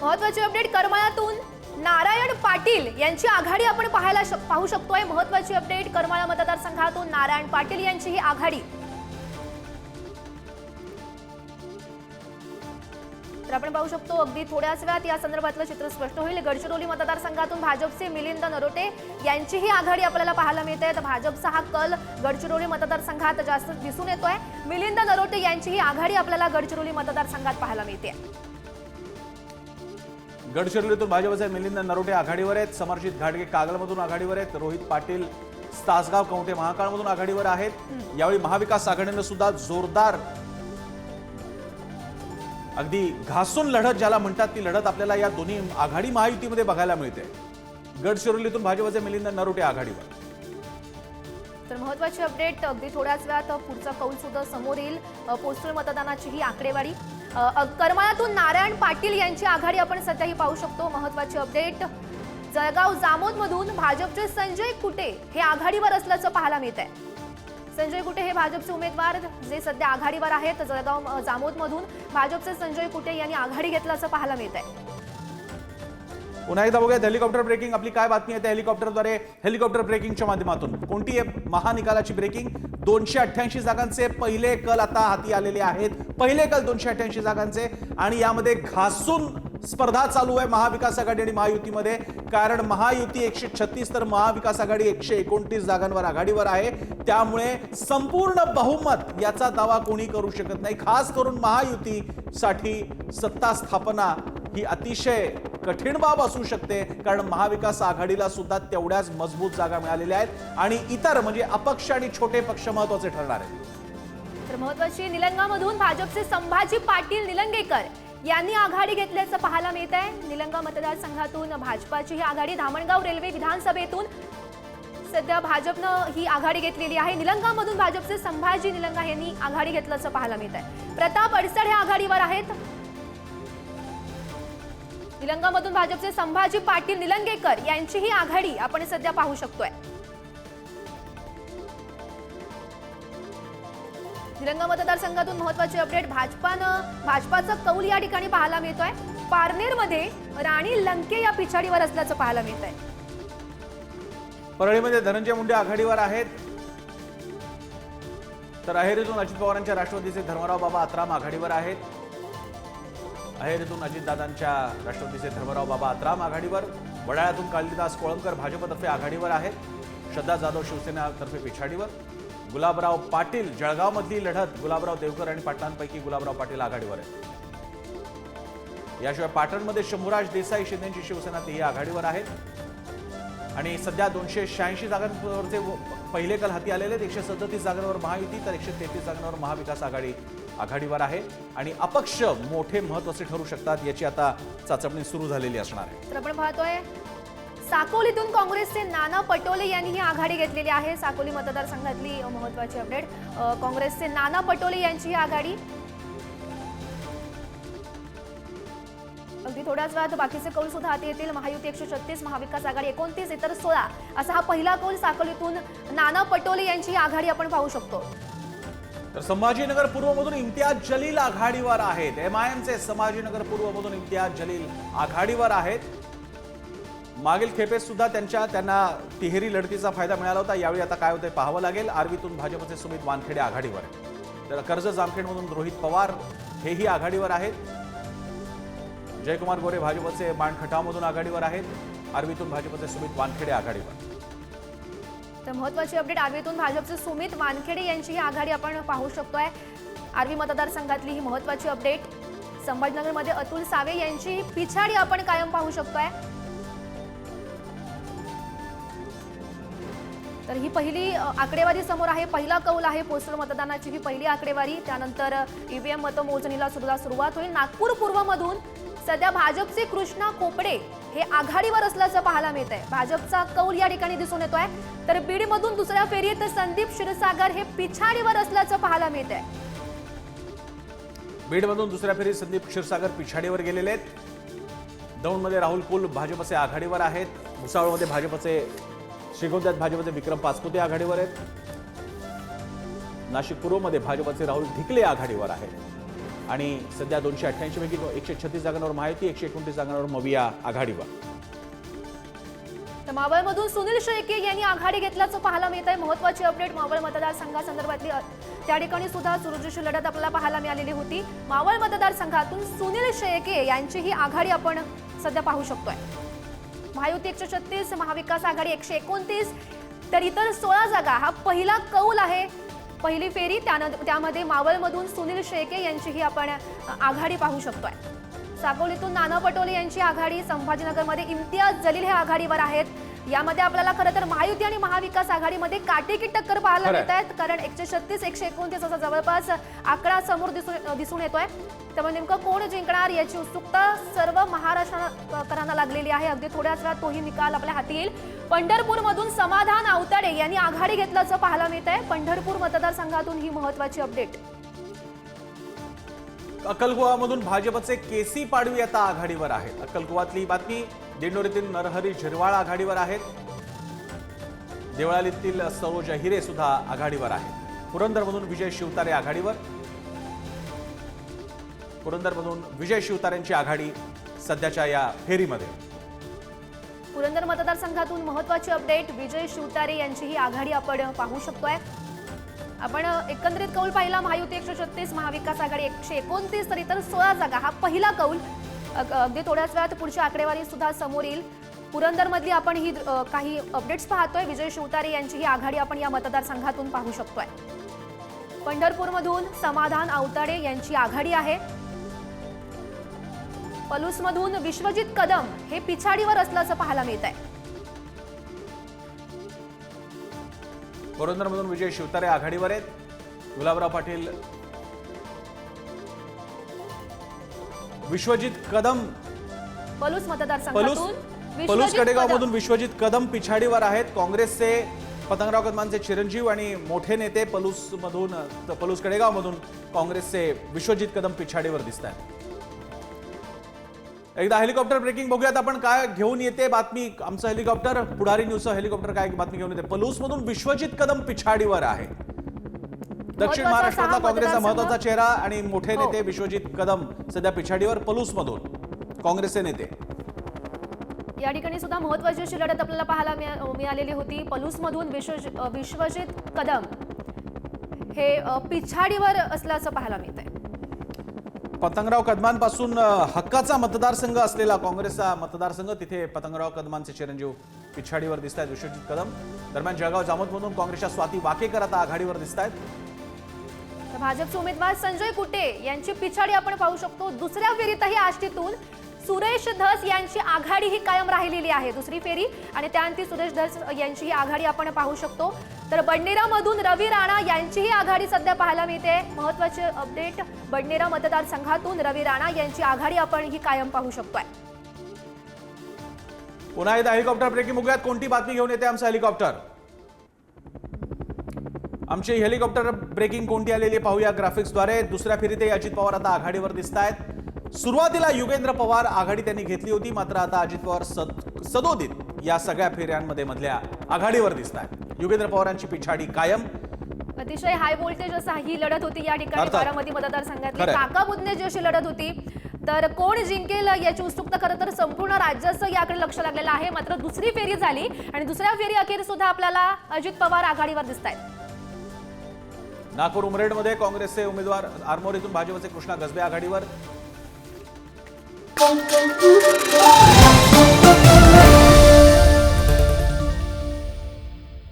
महत्त्वाची अपडेट करमाळ्यातून नारायण पाटील यांची आघाडी आपण पाहू शकतोय। महत्त्वाची अपडेट करमाळा मतदारसंघातून नारायण पाटील यांची ही आघाडी। तर आपण पाहू शकतो अगदी थोड्याच वेळात या संदर्भातलं चित्र स्पष्ट होईल। गडचिरोली मतदारसंघातून भाजपचे मिलिंद नरोटे यांची ही आघाडी आपल्याला पाहायला मिळते। तर भाजपचा हा कल गडचिरोली मतदारसंघात जास्त दिसून येतोय। मिलिंद नरोटे यांची ही आघाडी आपल्याला गडचिरोली मतदारसंघात पाहायला मिळते। गडचिरोलीतून भाजपचे मिलिंद नरोटे आघाडीवर आहेत। समर्जित घाटगे कागलमधून आघाडीवर आहेत। रोहित पाटील तासगाव कवठे महाकाळमधून आघाडीवर आहेत। यावेळी महाविकास आघाडीने सुद्धा जोरदार अगदी घासून लढत ज्याला म्हणतात ती लढत आपल्याला या दोन्ही आघाडी महायुतीमध्ये बघायला मिळते। गडचिरोलीतून भाजपचे मिलिंद नरोटे आघाडीवर। तर महत्त्वाची अपडेट अगदी थोड्याच वेळात पुढचा कौल सुद्धा समोर येईल। पोस्टल मतदानाची ही आकडेवारी करमाळ्यातून नारायण पाटील यांची आघाडी आपण सध्याही पाहू शकतो। महत्त्वाची अपडेट जळगाव जामोदमधून भाजपचे संजय कुटे हे आघाडीवर असल्याचं पाहायला मिळतंय। संजय कुटे हे भाजपचे उमेदवार जे सध्या आघाडीवर आहेत। जळगाव जामोदमधून भाजपचे संजय कुटे यांनी आघाडी घेतल्याचं पाहायला मिळतंय। पुन्हा एकदा बघूया हेलिकॉप्टर ब्रेकिंग। आपली काय बातमी आहे त्या हेलिकॉप्टरद्वारे हेलिकॉप्टर ब्रेकिंगच्या माध्यमातून कोणती महानिकालाची ब्रेकिंग। 288 जागांचे पहिले कल आता हाती आलेले आहेत। पहिले कल 288 जागांचे आणि यामध्ये घासून स्पर्धा चालू आहे महाविकास आघाडी आणि महायुतीमध्ये। कारण महायुती 136 तर महाविकास आघाडी 129 जागांवर आघाडीवर आहे। त्यामुळे संपूर्ण बहुमत याचा दावा कोणी करू शकत नाही। खास करून महायुतीसाठी सत्ता स्थापना ही अतिशय कठीण बाब असू शकते। कारण महाविकास आघाडीला सुद्धा तेवढ्याच मजबूत जागा मिळालेल्या आहेत आणि इतर म्हणजे अपक्ष आणि छोटे पक्ष महत्त्वाचे ठरणार आहेत। तर महत्त्वाची निलंगामधून भाजपचे संभाजी पाटील निलंगेकर यांनी आघाडी घेतल्याचं पाहायला मिळत आहे। निलंगा मतदारसंघातून भाजपाची ही आघाडी धामणगाव रेल्वे विधानसभेतून सध्या भाजपनं ही आघाडी घेतलेली आहे। निलंगामधून भाजपचे संभाजी निलंगा यांनी आघाडी घेतल्याचं पाहायला मिळत आहे। प्रताप अडसड हे आघाडीवर आहेत। निलंगामधून भाजपचे संभाजी पाटील निलंगेकर यांची ही आघाडी आपण सध्या पाहू शकतोय। निलंगा मतदारसंघातून महत्त्वाची अपडेट भाजपाचा कौल या ठिकाणी पाहायला मिळतोय। पारनेरमध्ये राणी लंके या पिछाडीवर असल्याचं पाहायला मिळतंय। परळीमध्ये धनंजय मुंडे आघाडीवर आहेत। तर अहेरीतून अजित पवारांच्या राष्ट्रवादीचे धर्मराव बाबा आत्राम आघाडीवर आहेत। अहेरीतून अजितदादांच्या राष्ट्रवादीचे धर्मराव बाबा आत्राम आघाडीवर। वडाळ्यातून कालिदास कोळंबकर भाजपतर्फे आघाडीवर आहेत। श्रद्धा जाधव शिवसेनेतर्फे पिछाडीवर। गुलाबराव पाटील जळगावमधली लढत गुलाबराव देवकर आणि पाटलांपैकी गुलाबराव पाटील आघाडीवर आहेत। याशिवाय पाटणमध्ये शंभूराज देसाई शिंदेची शिवसेना तेही आघाडीवर आहेत। आणि सध्या 286 जागांवरचे पहिले कल हाती आलेले आहेत। 137 जागांवर महायुती तर 133 जागांवर महाविकास आघाडी आघाडीवर आहे आणि अपक्ष मोठे महत्त्वाचे ठरू शकतात याची आता चाचपणी सुरू झालेली असणार आहे। तर आपण पाहतोय साकोलीतून काँग्रेसचे नाना पटोले यांनी ही आघाडी घेतलेली आहे। साकोली मतदारसंघातली महत्त्वाची अपडेट काँग्रेसचे नाना पटोले यांची ही आघाडी। अगदी थोड्याच वेळात बाकीचे कौल सुद्धा हाती येतील। महायुती 136 महाविकास आघाडी 29 इतर 16 असा हा पहिला कौल साकोलीतून नाना पटोले यांची आघाडी आपण पाहू शकतो। तर संभाजीनगर पूर्वमधून इम्तियाज जलील आघाडीवर आहेत। एमआयएमचे संभाजीनगर पूर्वमधून इम्तियाज जलील आघाडीवर आहेत। मागील खेपेस सुद्धा त्यांना तिहेरी लढतीचा फायदा मिळाला होता। यावेळी आता काय होतंय पाहावं लागेल। आर्वीतून भाजपचे सुमित वानखेडे आघाडीवर आहेत। तर कर्जत जामखेडमधून रोहित पवार हेही आघाडीवर आहेत। जयकुमार गोरे भाजपचे माणखटावमधून आघाडीवर आहेत। आर्वीतून भाजपचे सुमित वानखेडे आघाडीवर। तर महत्त्वाची अपडेट आर्वीतून भाजपचे सुमित वानखेडे यांची ही आघाडी आपण पाहू शकतोय। आर्वी मतदारसंघातली ही महत्त्वाची अपडेट। संभाजीनगरमध्ये अतुल सावे यांची पिछाडी आपण कायम पाहू शकतोय। तर ही पहिली आकडेवारी समोर आहे। पहिला कौल आहे पोस्टल मतदानाची ही पहिली आकडेवारी। त्यानंतर ईव्हीएम मतमोजणीला सुरुवात होईल। नागपूर पूर्वमधून सध्या भाजपचे कृष्णा खोपडे हे आघाडीवर असल्याचं पाहायला मिळत आहे। भाजपचा कौल या ठिकाणी दिसून येतोय। तर बीडमधून दुसऱ्या फेरीत संदीप क्षीरसागर हे पिछाडीवर असल्याचं पाहायला मिळत आहे। बीडमधून दुसऱ्या फेरीत संदीप क्षीरसागर पिछाडीवर गेलेले आहेत। दौंडमध्ये राहुल कुल भाजपचे आघाडीवर आहेत। भुसावळमध्ये भाजपचे श्रीगोंद्यात भाजपचे विक्रम पाचपुते आघाडीवर आहेत। नाशिक पूर्वमध्ये भाजपचे राहुल ढिकले आघाडीवर आहेत। आणि सध्या 288 पैकी 136 जागांवर महायुती, 129 जागांवर मविया आघाडीवर. तर मावळमधून सुनील शेळके यांनी आघाडी घेतल्याचं पाहायला मिळत आहे. महत्त्वाची अपडेट मावळ मतदारसंघासंदर्भातली त्या ठिकाणी सुद्धा सुरक्षित लढत आपल्याला पाहायला मिळालेली होती. मावळ मतदारसंघातून सुनील शेळके यांची ही आघाडी आपण सध्या पाहू शकतोय. महायुती 136, महाविकास आघाडी 129, तर इतर 16 जागा हा पहिला कौल आहे, पहिली फेरी. त्यामध्ये मावळमधून सुनील शेळके यांची ही आपण आघाडी पाहू शकतोय. साकोलीतून नाना पटोले यांची आघाडी, संभाजीनगरमध्ये इम्तियाज जलील हे आघाडीवर आहेत. यामध्ये आपल्याला खरं तर महायुती आणि महाविकास आघाडीमध्ये काटेकी टक्कर पाहायला मिळत आहेत, कारण 136, 129 असा जवळपास आकडा समोर दिसून येतोय. त्यामुळे नेमकं कोण जिंकणार याची उत्सुकता सर्व महाराष्ट्राकरांना लागलेली आहे. अगदी थोड्याच वेळात तोही निकाल आपल्या हाती येईल. पंढरपूरमधून समाधान आवताडे यांनी आघाडी घेतल्याचं पाहायला मिळत आहे. पंढरपूर मतदारसंघातून ही महत्वाची अपडेट. अक्कलकुवामधून भाजपचे केसी पाडवी आता आघाडीवर आहेत. अक्कलकुवातली बातमी, दिंडोरीतील नरहरी झिरवाळ आघाडीवर आहेत. देवळालीतील सरोज हिरे सुद्धा आघाडीवर आहेत. पुरंदरमधून विजय शिवतारे आघाडीवर. पुरंदरमधून विजय शिवतारेंची आघाडी सध्याच्या या फेरीमध्ये. पुरंदर मतदारसंघातून महत्वाची अपडेट, विजय शिवतारे यांची ही आघाडी आपण पाहू शकतोय. आपण एकंदरीत कौल पाहिला, महायुती 136, महाविकास आघाडी 129, तर इतर 16 जागा हा पहिला कौल. अगदी थोड्याच वेळात पुढची आकडेवारी सुद्धा समोर येईल. पुरंदरमधली आपण ही काही अपडेट्स पाहतोय. विजय शिवतारे यांची ही आघाडी आपण या मतदारसंघातून पाहू शकतोय. पंढरपूरमधून समाधान आवताडे यांची आघाडी आहे. पलूसमधून विश्वजित कदम हे पिछाडीवर असल्याचं पाहायला मिळत आहे. पुरंदरमधून विजय शिवतारे आघाडीवर आहेत. गुलाबराव पाटील, विश्वजित कदम पलूस मतदारसंघातून पलूस कडेगावमधून विश्वजित कदम पिछाडीवर आहेत. काँग्रेसचे पतंगराव कदमांचे चिरंजीव आणि मोठे नेते पलूस कडेगावमधून काँग्रेसचे विश्वजित कदम पिछाडीवर दिसत आहेत. एकदा हेलिकॉप्टर ब्रेकिंग बघूयात आपण काय घेऊन येते बातमी. आमचं हेलिकॉप्टर, पुढारी न्यूजचं हेलिकॉप्टर काय बातमी घेऊन येते. पलूसमधून विश्वजित कदम पिछाडीवर आहे. दक्षिण महाराष्ट्रातला काँग्रेसचा महत्वाचा चेहरा आणि मोठे नेते विश्वजित कदम सध्या पिछाडीवर. पलूसमधून काँग्रेसचे नेते. या ठिकाणी सुद्धा महत्वाची अशी लढत आपल्याला पाहायला मिळालेली होती. पलूसमधून विश्वजित कदम हे पिछाडीवर असल्याचं पाहायला मिळतंय. पतंगराव कदमांपासून हक्काचा मतदारसंघ असलेला काँग्रेसचा मतदारसंघ, तिथे पतंगराव कदमांचे चिरंजीव पिछाडीवर दिसत आहेत, विश्वजित कदम. दरम्यान जळगाव जामोदमधून काँग्रेसच्या स्वाती वाकेकर आता आघाडीवर दिसत आहेत. भाजपचे उमेदवार संजय कुटे यांची पिछाडी आपण पाहू शकतो. दुसऱ्या फेरीतही आष्टीतून सुरेश धस यांची आघाडी ही कायम राहिलेली आहे. दुसरी फेरी आणि त्यानंतर सुरेश धस यांची ही आघाडी आपण पाहू शकतो. तर बडनेरामधून रवी राणा यांची ही आघाडी सध्या पाहायला मिळते. महत्वाचे अपडेट, बडनेरा मतदारसंघातून रवी राणा यांची आघाडी आपण ही कायम पाहू शकतोय. पुन्हा एकदा हेलिकॉप्टर ब्रेकिंग बघूयात कोणती बातमी घेऊन येते आमचं हेलिकॉप्टर. आमची हेलिकॉप्टर ब्रेकिंग कोणती आलेली पाहूया ग्राफिक्सद्वारे. दुसऱ्या फेरीतही अजित पवार आता आघाडीवर दिसत आहेत. सुरुवातीला युगेंद्र पवार आघाडी त्यांनी घेतली होती, मात्र आता अजित पवार सदोदित या सगळ्या फेऱ्यांमध्ये मधल्या आघाडीवर दिसत आहेत. युगेंद्र पवारांची पिछाडी कायम. अतिशय हाय व्होल्टेज असा ही लढत होती या ठिकाणी. बारामती मतदारसंघातली काका बुधने अशी लढत होती. तर कोण जिंकेल याची उत्सुकता खरं तर संपूर्ण राज्याचं याकडे लक्ष लागलेलं आहे. मात्र दुसरी फेरी झाली आणि दुसऱ्या फेरी अखेर सुद्धा आपल्याला अजित पवार आघाडीवर दिसत आहेत. नागपूर उमरेडमध्ये काँग्रेसचे उमेदवार, आरमोरीतून भाजपचे कृष्णा गजबे आघाडीवर.